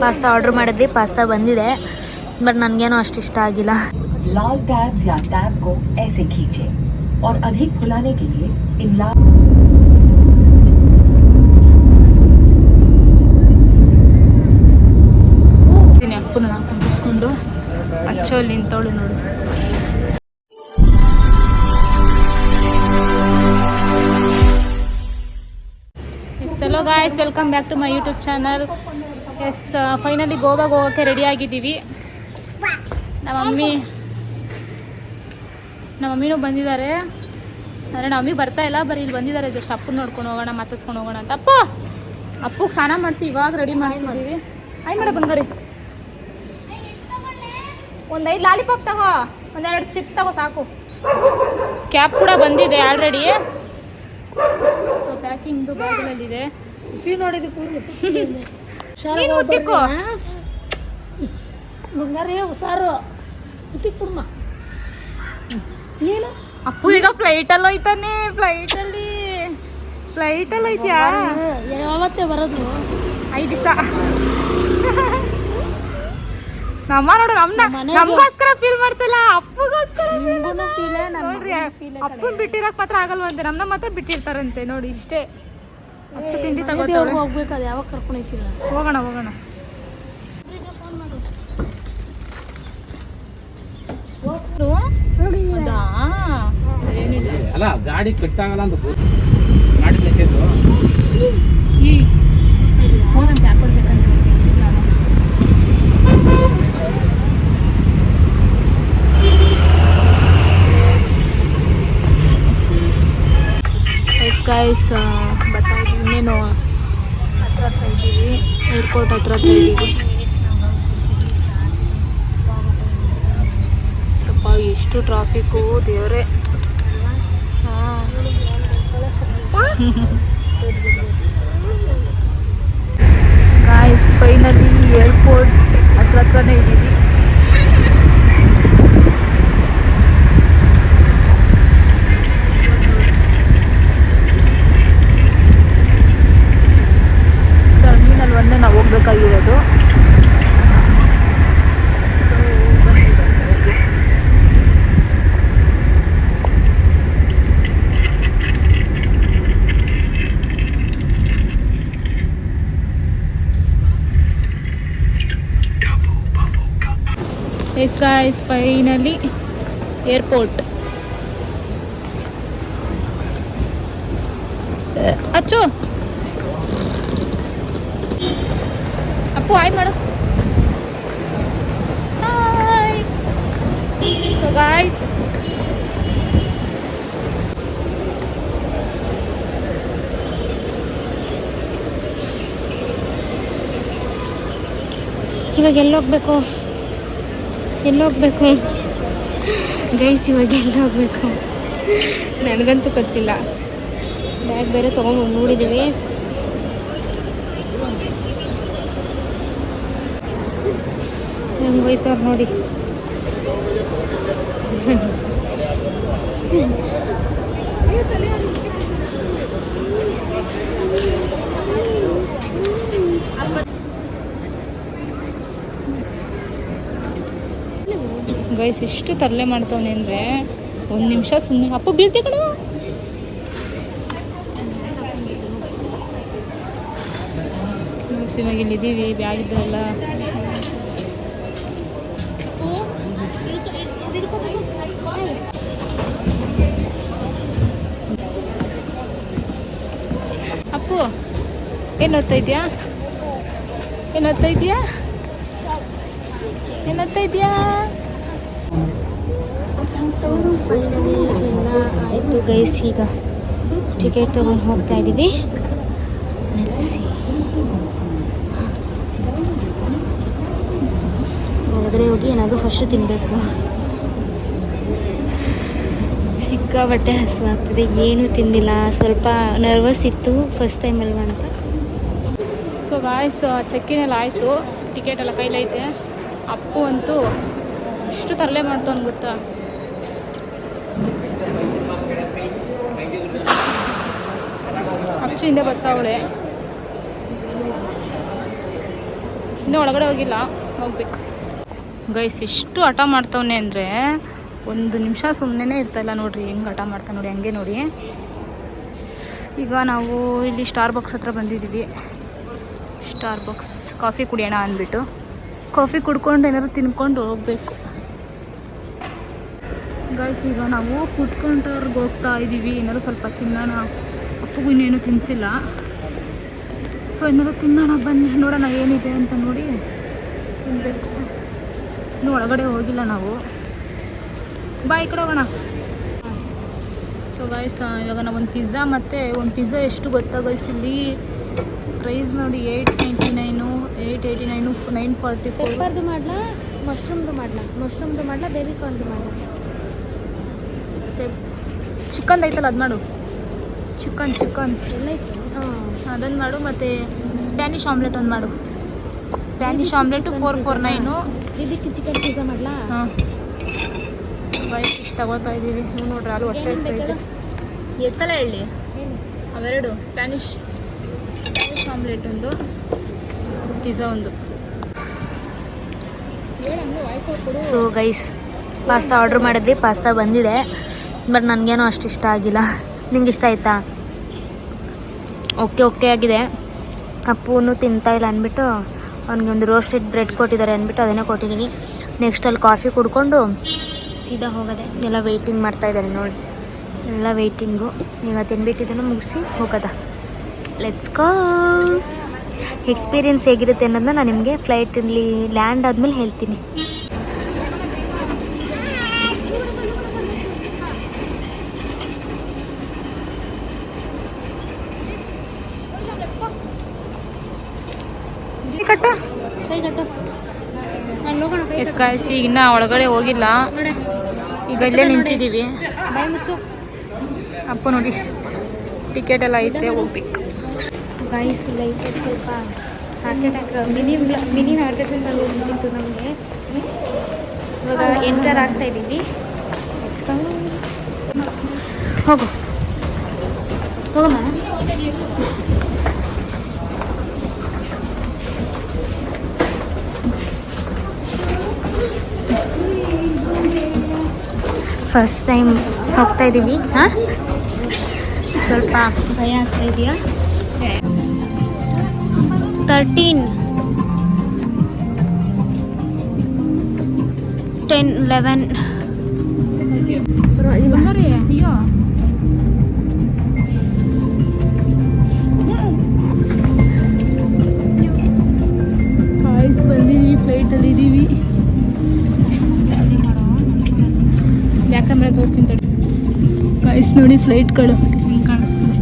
Pasta order ಮಾಡಿದ್ವಿ, pasta ಬಂದಿದೆ. But ನನಗೇನೋ ಅಷ್ಟು ಇಷ್ಟ ಆಗಿಲ್ಲ. लाल टैब्स या टैब को ऐसे खींचे और अधिक फुलाने के लिए इन लाल ಅಪ್ಪನ ಕುಂಡಿಸ್ಕೊಂಡು ಅಚ್ಚೋಲ್ಲಿ ನಿಂತವಳು ನೋಡು. Hello guys, welcome back to my YouTube channel. Yes, finally ಗೋವಾಗೆ ಹೋಗೋಕ್ಕೆ ರೆಡಿ ಆಗಿದ್ದೀವಿ. ನಮ್ಮ ಮಮ್ಮಿನೂ ಬಂದಿದ್ದಾರೆ. ಅಂದರೆ ನಮ್ಮ ಮಮ್ಮಿ ಬರ್ತಾ ಇಲ್ಲ, ಬರೀ ಇಲ್ಲಿ ಬಂದಿದ್ದಾರೆ. ಜಸ್ಟ್ ಅಪ್ಪನ ನೋಡ್ಕೊಂಡು ಹೋಗೋಣ, ಮಾತಾಡ್ಸ್ಕೊಂಡು ಹೋಗೋಣ ಅಂತ. ಅಪ್ಪಗೆ ಸ್ನಾನ ಮಾಡಿಸಿ ಇವಾಗ ರೆಡಿ ಮಾಡಿಸಿದ್ದೀವಿ. ಆಯ್ ಮೇಡ ಬಂಗಾರಿ, ಒಂದು 5 ಲಾಲಿಪಾಪ್ ತಗೋ, 1-2 ಚಿಪ್ಸ್ ತಗೋ ಸಾಕು. ಕ್ಯಾಬ್ ಕೂಡ ಬಂದಿದೆ ಆಲ್ರೆಡಿ. ಸೊ ಪ್ಯಾಕಿಂಗ್ದು ಬ್ಯಾಗಲ್ಲಿದೆ. ಅಪ್ಪು ಈಗ ಫ್ಲೈಟಲ್ಲಿ ಹೋಯ್ತಾನೆ. ಫ್ಲೈಟಲ್ಲಿ ಐತ್ಯಾ? ಯಾವತ್ತೇ ಬರೋದು? 5 ದಿವಸ. ನಮ್ಮ ನೋಡು ನಮಗೋಸ್ಕರ ಫೀಲ್ ಮಾಡ್ತಿಲ್ಲ, ಅಪ್ಪಗೋಸ್ಕರ ನೋಡ್ರಿ. ಅಪ್ಪನ್ ಬಿಟ್ಟಿರಕ್ ಮಾತ್ರ ಆಗಲ್ವಂತೆ, ನಮ್ಮನ್ನ ಮಾತ್ರ ಬಿಟ್ಟಿರ್ತಾರಂತೆ. ನೋಡಿ ಇಷ್ಟೇ. ಅಚ್ಚ ತಿಂಡಿ ತಗೋತಾವ್ರೆ. ಹೋಗ್ಬೇಕಾದ ಯಾವಾಗ ಕರ್ಕೊಂಡು ಹೋಗ್ತೀರ? ಹೋಗೋಣ. ಅಲ್ಲ ಗಾಡಿ ಕಟ್ಟಾಗಲ್ಲ ಅಂತ ಮಾಡಿದ್ದೆ ಈ ಫೋನ್ ಅಂತ ಹಾಕೊಡ್ಬೇಕಂತ ನಾನು. ಗೈಸ್ ಬರ್ತಾ ಇದ್ದೀವಿ. ಇನ್ನೇನು ಹತ್ರ ಇದ್ದೀವಿ, ಏರ್ಪೋರ್ಟ್ ಹತ್ರ ಇದ್ದೀವಿ. ಅಪ್ಪ ಎಷ್ಟು ಟ್ರಾಫಿಕ್ಕು ದೇವರೇ. ಗೈಸ್ ಫೈನಲಿ ಏರ್ಪೋರ್ಟ್ ಹತ್ರನೇ ಇದ್ದೀವಿ. ಟರ್ಮಿನಲ್ 1 ನಾವು ಹೋಗ್ಬೇಕಾಗಿರೋದು. ಸೊ ಬನ್ನಿ. Yes guys, finally airport. ಅಚ್ಚು ಅಪ್ಪು ಹಾಯ್ ಮಾಡು. ಹಾಯ್. ಸೊ ಗಾಯ್ಸ್ ಇವಾಗ ಎಲ್ಲೋಗ್ಬೇಕು ಗೈಸ್? ಇವಾಗ ಹೋಗ್ಬೇಕು ನನಗಂತೂ ಗೊತ್ತಿಲ್ಲ. ಬ್ಯಾಗ್ ಬೇರೆ ತೊಗೊಂಡು ನೋಡಿದ್ದೀವಿ. ಹೆಂಗೆ ಹೋಯ್ತವ್ರು ನೋಡಿ. ಗೈಸ್ ಎಷ್ಟು ತರಲೆ ಮಾಡ್ತವನೆ ಅಂದರೆ 1 ನಿಮಿಷ ಸುಮ್ಮನೆ. ಅಪ್ಪು ಬೀಳ್ತಿ ಕಣೋ. ಇವಾಗ ಇಲ್ಲಿದ್ದೀವಿ, ಬ್ಯಾಗ್ ಇದ್ದಲ್ಲ. ಅಪ್ಪು ಏನು ಓದ್ತಾ ಇದೆಯಾ? ಫೈನಲಿ ಎಲ್ಲ ಆಯಿತು ಗೈಸ್. ಈಗ ಟಿಕೆಟ್ ತೊಗೊಂಡು ಹೋಗ್ತಾ ಇದ್ದೀವಿ. ಹೊರಗಡೆ ಹೋಗಿ ಏನಾದರೂ ಫಸ್ಟ್ ತಿನ್ನಬೇಕು. ಸಿಕ್ಕಾಬಟ್ಟೆ ಹಸುವಾಗ್ತಿದೆ, ಏನೂ ತಿಂದಿಲ್ಲ. ಸ್ವಲ್ಪ ನರ್ವಸ್ ಇತ್ತು, ಫಸ್ಟ್ ಟೈಮ್ ಅಲ್ವಾ ಅಂತ. ಸೊ ಗಾಯ್ಸ್ ಚೆಕ್ಕಿನೆಲ್ಲ ಆಯಿತು, ಟಿಕೆಟ್ ಎಲ್ಲ ಕೈಲೈತೆ. ಅಪ್ಪು ಅಂತೂ ಇಷ್ಟು ತರಲೆ ಮಾಡ್ತಾನೆ ಗೊತ್ತಾ. ಅಚ್ಚು ಹಿಂದೆ ಬರ್ತಾವಳೆ. ಇನ್ನೂ ಒಳಗಡೆ ಹೋಗಿಲ್ಲ, ಹೋಗ್ಬೇಕು. ಗೈಸ್ ಎಷ್ಟು ಹಠ ಮಾಡ್ತವನೆ ಅಂದರೆ ಒಂದು ನಿಮಿಷ ಸುಮ್ಮನೆ ಇರ್ತಾಯಿಲ್ಲ ನೋಡ್ರಿ, ಹೆಂಗೆ ಹಠ ಮಾಡ್ತಾನೆ ನೋಡಿ, ಹಂಗೆ ನೋಡಿ. ಈಗ ನಾವು ಇಲ್ಲಿ ಸ್ಟಾರ್ ಬಾಕ್ಸ್ ಹತ್ರ ಬಂದಿದ್ದೀವಿ. ಸ್ಟಾರ್ ಬಾಕ್ಸ್ ಕಾಫಿ ಕುಡಿಯೋಣ ಅಂದ್ಬಿಟ್ಟು ಕಾಫಿ ಕುಡ್ಕೊಂಡು ಏನಾದ್ರು ತಿನ್ಕೊಂಡು ಹೋಗ್ಬೇಕು. ಗೈಸ್ ಈಗ ನಾವು ಫುಡ್ ಕೌಂಟರ್ಗೆ ಹೋಗ್ತಾ ಇದ್ದೀವಿ. ಏನಾದ್ರು ಸ್ವಲ್ಪ ತಿನ್ನೋಣ, ಅಪ್ಪಗೂ ಇನ್ನೇನು ತಿನ್ನಿಸಿಲ್ಲ. ಸೊ ಏನಾದ್ರು ತಿನ್ನೋಣ ಬನ್ನಿ, ನೋಡೋಣ ಏನಿದೆ ಅಂತ ನೋಡಿ ತಿನ್ನಬೇಕು. ಇನ್ನೂ ಒಳಗಡೆ ಹೋಗಿಲ್ಲ ನಾವು, ಬಾಯ್ ಕಡೆ ಹೋಗೋಣ. ಸೊ ಗೈಸ್ ಇವಾಗ ನಾವು ಒಂದು ಪಿಜ್ಜಾ ಮತ್ತು ಒಂದು ಪಿಜ್ಜಾ ಎಷ್ಟು ಗೊತ್ತಾ ಗೈಸ್, ಇಲ್ಲಿ ಪ್ರೈಸ್ ನೋಡಿ 899, 889, 944. ಪೆಪ್ಪರ್ದು ಮಾಡಲಾ, ಮಶ್ರೂಮ್ದು ಮಾಡಲಾ, ಬೇಬಿ ಕಾರ್ನ್ದು ಮಾಡಲಾ? ಚಿಕನ್ ಐತಲ್ಲ ಅದು ಮಾಡು, ಚಿಕನ್ ಎಲ್ಲ ಇತ್ತು. ಅದನ್ನು ಮಾಡು. ಮತ್ತು ಸ್ಪ್ಯಾನಿಷ್ ಆಮ್ಲೆಟ್ ಒಂದು ಮಾಡು. Spanish omelette 449. ಇದಕ್ಕೆ ಚಿಕನ್ ಪಿಜ್ಜಾ ಮಾಡಲಾ? ಹಾಂ. ಸೊ ಗೈಸ್ ಇಷ್ಟು ತಗೊಳ್ತಾ ಇದ್ದೀವಿ. ನೀವು ನೋಡ್ರಿ ಅಲ್ಲಿ ಹೊಟ್ಟೆ ಇದೆ. ಎಷ್ಟೆಲ್ಲ ಹೇಳಿ ಅವೆರಡು, ಸ್ಪ್ಯಾನಿಷ್ ಆಮ್ಲೆಟ್ ಒಂದು, ಪಿಜ್ಜಾ ಒಂದು. ಸೊ ಗೈಸ್ ಪಾಸ್ತಾ ಆರ್ಡ್ರ್ ಮಾಡಿದ್ವಿ, ಪಾಸ್ತಾ ಬಂದಿದೆ. ಬಟ್ ನನಗೇನೋ ಅಷ್ಟು ಇಷ್ಟ ಆಗಿಲ್ಲ. ನಿಂಗೆ ಇಷ್ಟ ಆಯಿತಾ? ಓಕೆ ಆಗಿದೆ. ಅಪ್ಪೂ ತಿಂತಾ ಇಲ್ಲ ಅಂದ್ಬಿಟ್ಟು ಅವ್ನಿಗೆ ಒಂದು ರೋಸ್ಟೆಡ್ ಬ್ರೆಡ್ ಕೊಟ್ಟಿದ್ದಾರೆ ಅಂದ್ಬಿಟ್ಟು ಅದನ್ನೇ ಕೊಟ್ಟಿದ್ದೀವಿ. ನೆಕ್ಸ್ಟ್ ಅಲ್ಲಿ ಕಾಫಿ ಕುಡ್ಕೊಂಡು ಸೀದಾ ಹೋಗೋದೆ. ಎಲ್ಲ ವೆಯ್ಟಿಂಗ್ ಮಾಡ್ತಾಯಿದ್ದಾರೆ ನೋಡಿ, ಎಲ್ಲ ವೆಯ್ಟಿಂಗು. ಈಗ ತಿನ್ಬಿಟ್ಟಿದ್ದನ್ನು ಮುಗಿಸಿ ಹೋಗೋದ. Let's go. ಎಕ್ಸ್ಪೀರಿಯೆನ್ಸ್ ಹೇಗಿರುತ್ತೆ ಅನ್ನೋದನ್ನ ನಾನು ನಿಮಗೆ ಫ್ಲೈಟಲ್ಲಿ ಲ್ಯಾಂಡ್ ಆದಮೇಲೆ ಹೇಳ್ತೀನಿ. ಎಸ್ ಗಾಯ್ಸ್, ಈಗ ಇನ್ನೂ ಒಳಗಡೆ ಹೋಗಿಲ್ಲ, ಈಗ ಇಲ್ಲೇ ನಿಂತಿದ್ದೀವಿ. ಅಪ್ಪ ನೋಡಿ ಟಿಕೆಟ್ ಎಲ್ಲ ಐತೆ, ಹೋಗ್ಬೇಕು. ಗಾಯ್ಸ್ ಲೈಟ್ ಸ್ವಲ್ಪ heart attack, mini heart attack ಬಂದಿತ್ತು ನಮಗೆ. ಇವಾಗ ಎಂಟರ್ ಆಗ್ತಾ ಇದ್ದೀವಿ. ಹೋಗಮ್ಮ. ಫಸ್ಟ್ ಟೈಮ್ ಹೋಗ್ತಾ ಇದ್ದೀವಿ. ಹಾಂ, ಸ್ವಲ್ಪ ಭಯ ಆಗ್ತಾ ಇದೆಯಾ? 13, 10, 11. ಅಯ್ಯೋ ಕಾಯ್ಸ್ ಬಂದಿದ್ದೀವಿ, ಫ್ಲೈಟಲ್ಲಿ ಇದ್ದೀವಿ. ಕ್ಯಾಮ್ರಾ ತೋರಿಸ್ತೀನಿ ಕಾಯ್ಸ್ ನೋಡಿ, ಫ್ಲೈಟ್ಗಳು ಹಿಂಗೆ ಕಾಣಿಸ್ತದೆ.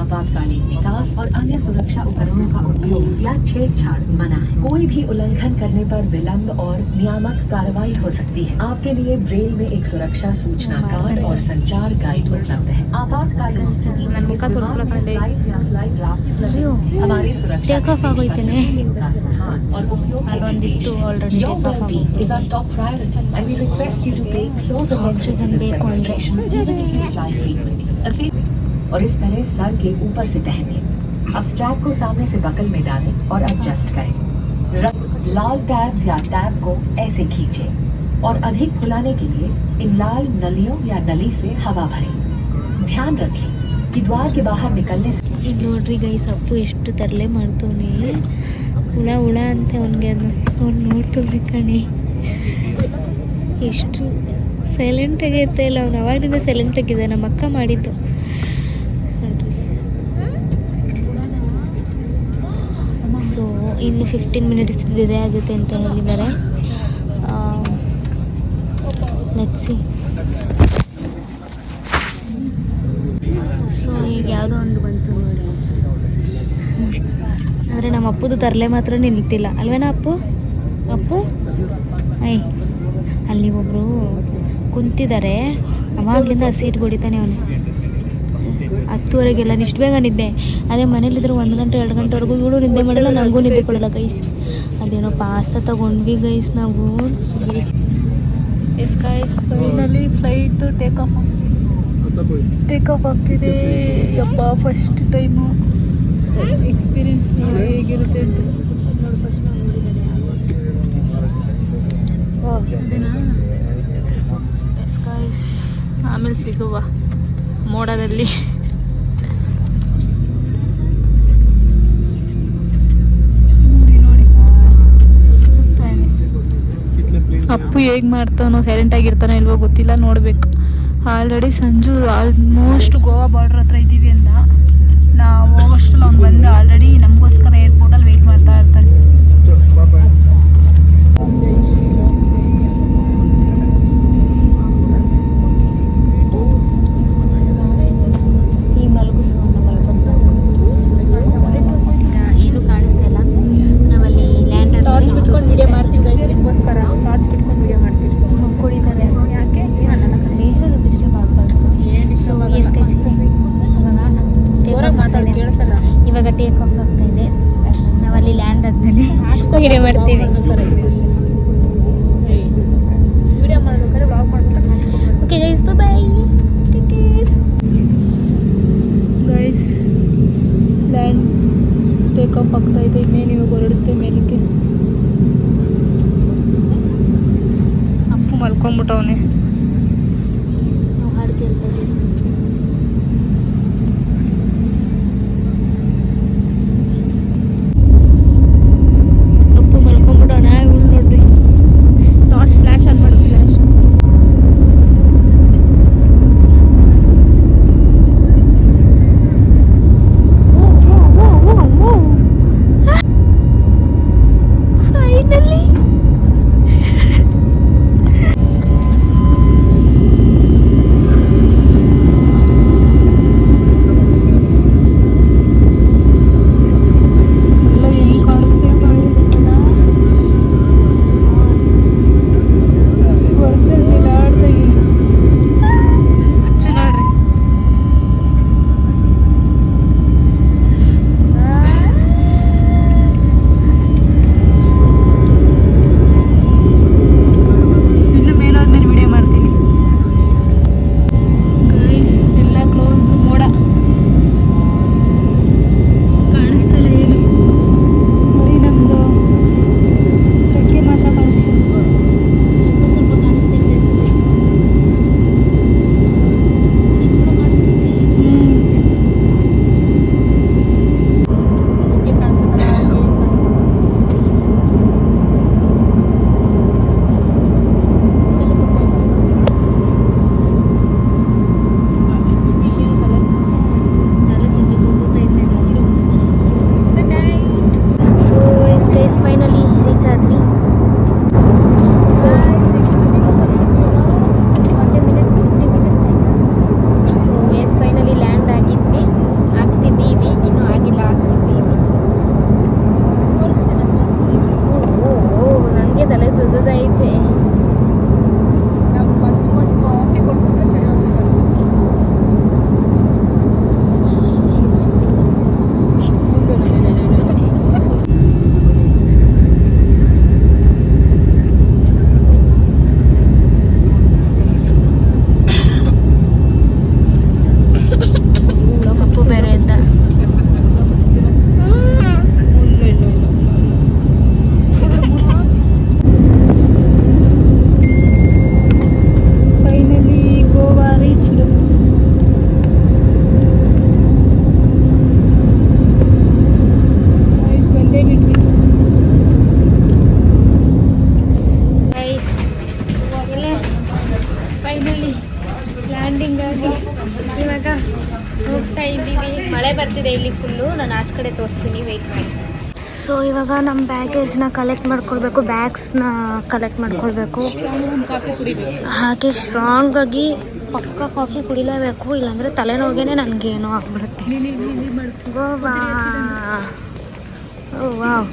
आपातकालीन निकास और अन्य सुरक्षा उपकरणों का उपयोग या छेड़छाड़ मना है। कोई भी उल्लंघन करने पर विलंब और नियामक कार्रवाई हो सकती है। आपके लिए ब्रेल में एक सुरक्षा सूचना कार्ड और संचार गाइड उपलब्ध है। आपातकालीन स्थिति में हमारी सुरक्षा टेक ऑफ आಗೋಯ್ತೇನೆ का स्थान और उपयोग ಅಲ್ಲೊಂದಿತ್ತು already Your well-being is our top priority, and we request you to pay close attention to this demonstration, even if you fly frequently. और इस तरह सर के ऊपर से पहनिए। अब स्ट्रैप को सामने से बकल में डालें और एडजस्ट करें। लाल टैब्स या टैब को ऐसे खींचें और अधिक फुलाने के लिए इन लाल नलियों या नली से हवा भरें। ध्यान रखें कि द्वार के बाहर निकलने से ಈಗ ನೋಡ್ರಿ ಗೈಸ್, ಅಪ್ಪು ಎಷ್ಟು ತರಲೆ ಮಾಡ್ತವನೆ. ಹುಳ ಅಂತ ಅವನಿಗೆ ಅದು ಅವ್ನು ನೋಡ್ತವ್ರಿ ಕಣೆ. ಎಷ್ಟು ಸೈಲೆಂಟಾಗಿ ಇರ್ತಾ ಇಲ್ಲ ಅವ್ನು, ಅವಾಗಿಂದ ಸೈಲೆಂಟಾಗಿದೆ. ನಮ್ಮ ಅಕ್ಕ ಮಾಡಿದ್ದು ಸೊ ಇನ್ನು 15 ಮಿನಿಟ್ಸ್ ಇದೆ ಆಗುತ್ತೆ ಅಂತ ಹೇಳಿದ್ದಾರೆ. Let's see. ಸೊ ಈಗ ಯಾವುದೋ ಒಂದು ಬಂತು ನೋಡಿ. ಆದರೆ ನಮ್ಮ ಅಪ್ಪುದು ತರಲೆ ಮಾತ್ರ ನಿಲ್ತಿಲ್ಲ ಅಲ್ವೇನಾ ಅಪ್ಪು ಐ ಅಲ್ಲಿ ಒಬ್ಬರು ಕುಂತಿದ್ದಾರೆ, ಅವಾಗಲಿಂದ ಸೀಟ್ ಹೊಡಿತಾನೆ ಅವನು. 10:30ಗೆಲ್ಲ ಇಷ್ಟು ಬೇಗ ನಿದ್ದೆ. ಅದೇ ಮನೇಲಿದ್ರು 1 ಗಂಟೆ 2 ಗಂಟೆವರೆಗೂ ಇವಳು ನಿದ್ದೆ ಮಾಡಲ್ಲ, ನನಗೂ ನಿದ್ದೆ ಕೊಡಲ್ಲ ಗೈಸ್. ಅದೇನೋ ಪಾಸ್ತಾ ತಗೊಂಡ್ವಿ ಗೈಸ್ ನಾವು. Yes guys finally flight take off ಆಗ್ತಿದೆ. ಯಪ್ಪ ಫಸ್ಟ್ ಟೈಮು ಎಕ್ಸ್ಪೀರಿಯನ್ಸ್ ನೋಡಿ ಹೇಗಿರುತ್ತೆ ಅಂತ. ನೋಡಿ ಫಸ್ಟ್ ನಾವು ನೋಡಿದ್ದೇನೆ ಎಸ್ ಗೈಸ್. ಆಮೇಲೆ ಸಿಗುವ ಮೋಡದಲ್ಲಿ. ಅಪ್ಪು ಹೇಗೆ ಮಾಡ್ತಾನೋ, ಸೈಲೆಂಟ್ ಆಗಿರ್ತಾನೋ ಇಲ್ವೋ ಗೊತ್ತಿಲ್ಲ, ನೋಡ್ಬೇಕು. Already Sanju almost Goa border ಹತ್ರ ಇದ್ದೀವಿ ಅಂತ. ನಾವು ಹೋಗೋಷ್ಟಲ್ಲ ಅವ್ನು ಬಂದು ಆಲ್ರೆಡಿ ನಮಗೋಸ್ಕರ ಏರ್ಪೋರ್ಟಲ್ಲಿ ವೆಯ್ಟ್ ಮಾಡ್ತಾ ಇರ್ತಾನೆ. ಏನು ಕಾಣಿಸ್ತಾ ಇಲ್ಲ. ನಾವಲ್ಲಿ ಲ್ಯಾಂಡ್ ಟಾರ್ಚ್ ಬಿಟ್ಕೊಂಡು ವಿಡಿಯೋ ಮಾಡ್ತೀವಿ ಗೈಸ್, ನಿಮಗೋಸ್ಕರ ಟಾರ್ಚ್ ಬಿಟ್ಕೊಂಡು ವಿಡಿಯೋ ಮಾಡ್ತೀವಿ. ಕುಡಿತಾರೆ ಯಾಕೆ ಬೇರೆ ಡಿಸ್ಟರ್ಬ್ ಆಗಬಾರ್ದು. ಎಸ್ ಗೈಸ್ ಕೇಳಿಸಲ್ಲ. ಇವಾಗ ಟೇಕ್ ಆಫ್ ಆಗ್ತಾ ಇದೆ. ನಾವಲ್ಲಿ ಲ್ಯಾಂಡ್ ಆದ್ಮೇಲೆ ವಿಡಿಯೋ ಮಾಡ್ತೀವಿ. ವಿಡಿಯೋ ಮಾಡ್ಬೇಕಾದ್ರೆ ವ್ಲಾಗ್ ಮಾಡ್ಬೇಕು. Okay guys by ticket guys. Land take off ಆಗ್ತಾ ಇದೆ. ಮೇಲೆ ಇವಾಗ ಹೊರಡುತ್ತೆ ಮೇಲಕ್ಕೆ. ಅಪ್ಪು ಮಲ್ಕೊಂಡ್ಬಿಟ್ಟವನೆ. ನಾವು ಹಾಡು ಕೇಳ್ತಾ ಇದ್ದೀವಿ. ಅಪ್ಪು ಮಲ್ಕೊಂಡ್ಬಿಟ್ಟವನ. ಇವಳು ನೋಡ್ರಿ ಟಾರ್ಚ್ ಫ್ಲ್ಯಾಶ್ ಆನ್ ಮಾಡಿ. ಫ್ಲ್ಯಾಶ್ ಫೈನಲಿ ಬರ್ತಿದೆ ಇಲ್ಲಿ ಫುಲ್ಲು. ನಾನು ಆಚೆ ಕಡೆ ತೋರಿಸ್ತೀನಿ, ವೆಯ್ಟ್ ಮಾಡಿ. ಸೊ ಇವಾಗ ನಮ್ಮ ಬ್ಯಾಗೇಜ್ನ ಕಲೆಕ್ಟ್ ಮಾಡ್ಕೊಳ್ಬೇಕು, ಬ್ಯಾಗ್ಸ್ನ ಕಲೆಕ್ಟ್ ಮಾಡ್ಕೊಳ್ಬೇಕು. ಕಾಫಿ ಕುಡಿಬೇಕು, ಹಾಗೆ ಸ್ಟ್ರಾಂಗಾಗಿ ಪಕ್ಕ ಕಾಫಿ ಕುಡಿಲೇಬೇಕು, ಇಲ್ಲಾಂದರೆ ತಲೆನೋವಿಗೆ ನನಗೇನೋ ಆಗ್ಬಿಡುತ್ತೆ. ವಾವ್,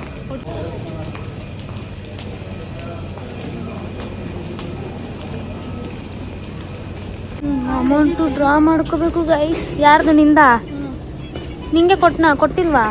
ಅಮೌಂಟು ಡ್ರಾ ಮಾಡ್ಕೋಬೇಕು ಗೈಸ್. ಯಾರ್ದು ನಿಂದ? ನಿಂಗೆ ಕೊಟ್ಟಿಲ್ವಾ?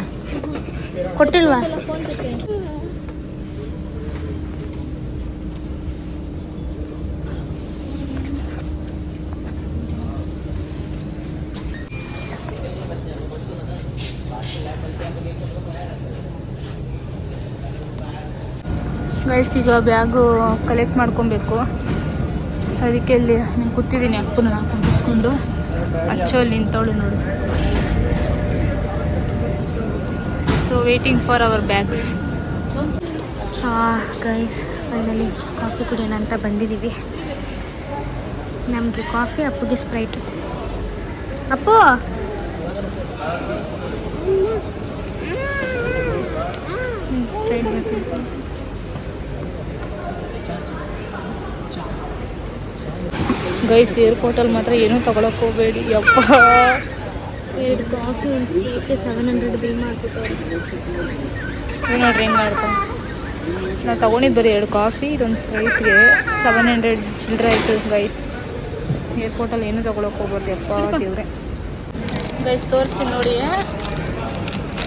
ಗೈಸ್ ಈಗ ಬ್ಯಾಗು ಕಲೆಕ್ಟ್ ಮಾಡ್ಕೊಬೇಕು. ಸೊ ಅದಕ್ಕೆ ಇಲ್ಲಿ ನಾನು ಕೂತಿದ್ದೀನಿ, ಅಪ್ಪನ ಕುಂಡಿಸ್ಕೊಂಡು. ಅಚ್ಚಲ್ಲಿ ನಿಂತವಳು ನೋಡಿ. So waiting for our bags. Guys finally coffee ಕುಡಿಯೋಣ ಅಂತ ಬಂದಿದ್ದೀವಿ. ನಮಗೆ ಕಾಫಿ, ಅಪ್ಪಗೆ ಸ್ಪ್ರೈಟ್. ಅಪ್ಪು ಸ್ಪ್ರೈಟ್ ಬೇಕಂತ. ಗೈಸ್ ಏರ್ಪೋರ್ಟಲ್ಲಿ ಮಾತ್ರ ಏನೂ ತೊಗೊಳಕ್ಕೆ ಹೋಗಬೇಡಿ ಯಪ್ಪ. 2 ಕಾಫಿ ಒಂದು ಸ್ಪ್ರೈಟ್ಗೆ 700 ಬಿಲ್ ಮಾಡ್ಬಿಟ್ಟವ್ರು. ನೋಡ್ರಿ ಹೆಂಗೆ ಮಾಡ್ಕೊಂಡು ನಾವು ತೊಗೊಂಡಿದ್ದು ಬರೀ 2 ಕಾಫಿ, ಇದೊಂದು ಸ್ಪ್ರೈಟ್ಗೆ 700 ಚಿಲ್ಲರೆ ಆಯಿತು. ಗೈಸ್ ಏರ್ಪೋರ್ಟಲ್ಲಿ ಏನೂ ತೊಗೊಳಕ್ಕೆ ಹೋಗ್ಬಾರ್ದು ಯಪ್ಪ ದೇವ್ರೆ. ಗೈಸ್ ತೋರಿಸ್ತೀನಿ ನೋಡಿ,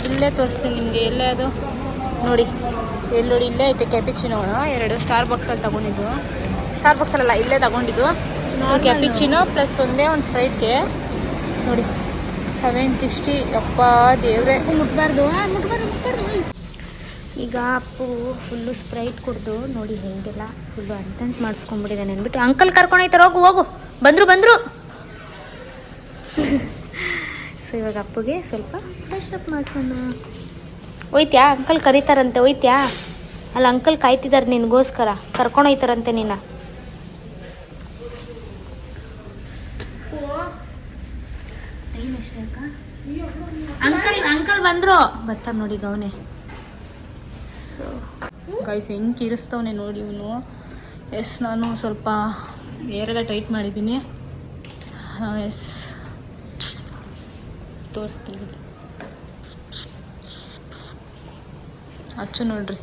ಇಲ್ಲೇ ತೋರಿಸ್ತೀನಿ ನಿಮಗೆ. ಎಲ್ಲೇ ಅದು ನೋಡಿ, ಎಲ್ಲಿ ನೋಡಿ, ಇಲ್ಲೇ ಐತೆ ಕ್ಯಾಪಿಚಿನೋ 2 ಸ್ಟಾರ್ ಬಾಕ್ಸಲ್ಲಿ ತೊಗೊಂಡಿದ್ದು. ಸ್ಟಾರ್ ಬಾಕ್ಸಲ್ಲ, ಇಲ್ಲೇ ತೊಗೊಂಡಿದ್ದು ಕ್ಯಾಪಿಚಿನೋ ಪ್ಲಸ್ ಒಂದೇ ಒಂದು ಸ್ಪ್ರೈಟ್ಗೆ ನೋಡಿ 760. ಯಪ್ಪ ದೇವ್ರೆ, ಮುಟ್ಬಾರ್ದು. ಈಗ ಅಪ್ಪು ಫುಲ್ಲು ಸ್ಪ್ರೈಟ್ ಕುಡ್ದು ನೋಡಿ ಹೇಗೆಲ್ಲ ಫುಲ್ಲು ಅಂಟೆಂಟ್ ಮಾಡಿಸ್ಕೊಂಡ್ಬಿಟ್ಟಿದ್ದಾನೆ ಅಂದ್ಬಿಟ್ಟು ಅಂಕಲ್ ಕರ್ಕೊಂಡೋಯ್ತಾರೆ. ಹೋಗು ಬಂದರು. ಸೊ ಇವಾಗ ಅಪ್ಪುಗೆ ಸ್ವಲ್ಪ ಫ್ರೆಶ್ ಅಪ್ ಮಾಡ್ಕೊಂಡು ಹೋಯ್ತ್ಯಾ, ಅಂಕಲ್ ಕರೀತಾರಂತೆ. ಹೋಯ್ತ್ಯಾ? ಅಲ್ಲಿ ಅಂಕಲ್ ಕಾಯ್ತಿದ್ದಾರೆ ನಿನಗೋಸ್ಕರ, ಕರ್ಕೊಂಡೋಯ್ತಾರಂತೆ ನಿನ್ನ. ಅಂಕಲ್ ಬಂದರು, ಬರ್ತಾರೆ ನೋಡಿ ಗವನೆ. ಸೊ ಗೈಸ್ ಹೆಂಗೆ ಕಿರಿಸ್ತವನೆ ನೋಡಿ ಇವನು. ನಾನು ಸ್ವಲ್ಪ ಏರೆಲ್ಲ ಟೈಟ್ ಮಾಡಿದ್ದೀನಿ. ತೋರಿಸ್ತೀನಿ, ಅಚ್ಚು ನೋಡ್ರಿ.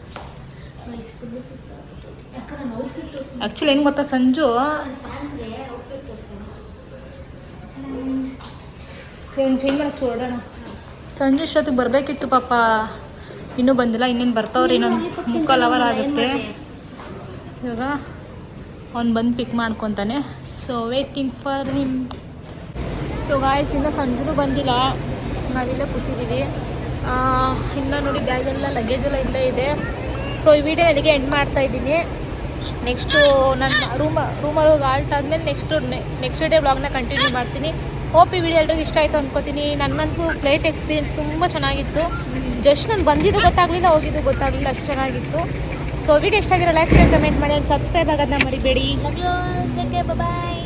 ಆ್ಯಕ್ಚುಲಿ ಏನು ಗೊತ್ತಾ, ಸಂಜು ಚೇಂಜ್ ಮಾಡಕ್ಕೆ ನೋಡೋಣ. ಸಂಜೆ ಇಷ್ಟೊತ್ತಿಗೆ ಬರಬೇಕಿತ್ತು ಪಾಪ, ಇನ್ನೂ ಬಂದಿಲ್ಲ. ಇನ್ನೇನು ಬರ್ತಾವ್ರಿ, ಇನ್ನೊಂದು 3/4 ಅವರ್ ಆಗುತ್ತೆ. ಇವಾಗ ಅವ್ನು ಬಂದು ಪಿಕ್ ಮಾಡ್ಕೊತಾನೆ. So waiting for him. So guys ಇನ್ನೂ ಸಂಜೆನೂ ಬಂದಿಲ್ಲ, ನಾವಿಲ್ಲೇ ಕೂತಿದ್ದೀವಿ. ಇನ್ನು ನೋಡಿ ಬ್ಯಾಗೆಲ್ಲ ಲಗೇಜೆಲ್ಲ ಇಲ್ಲೇ ಇದೆ. ಸೊ ಈ ವಿಡಿಯೋ ಅಲ್ಲಿಗೆ ಎಂಡ್ ಮಾಡ್ತಾಯಿದ್ದೀನಿ. ನೆಕ್ಸ್ಟು ನನ್ನ ರೂಮಲ್ಲಿ ಹೋಗಿ ಆಲ್ಟ್ ಆದಮೇಲೆ ನೆಕ್ಸ್ಟ್ ಡೇ ವ್ಲಾಗ್ನ ಕಂಟಿನ್ಯೂ ಮಾಡ್ತೀನಿ. ಹೋಪ್ ಈ ವಿಡಿಯೋ ಎಲ್ರಿಗೂ ಇಷ್ಟ ಆಯಿತು ಅಂದ್ಕೋತೀನಿ. ನನಗಂತೂ ಫ್ಲೈಟ್ ಎಕ್ಸ್ಪೀರಿಯನ್ಸ್ ತುಂಬ ಚೆನ್ನಾಗಿತ್ತು. ಜಸ್ಟ್ ನಾನು ಬಂದಿದ್ದು ಗೊತ್ತಾಗಲಿಲ್ಲ, ಹೋಗಿದ್ದು ಗೊತ್ತಾಗಲಿಲ್ಲ, ಅಷ್ಟು ಚೆನ್ನಾಗಿತ್ತು. ಸೊ ವಿಡಿಯೋ ಇಷ್ಟ ಆಗಿರೋ ಲೈಕ್, ಶೇರ್, ಕಮೆಂಟ್ ಮಾಡಿ. ಅಲ್ಲಿ ಸಬ್ಸ್ಕ್ರೈಬ್ ಆಗೋದನ್ನ ಮರಿಬೇಡಿ. Love you all, take care, bye.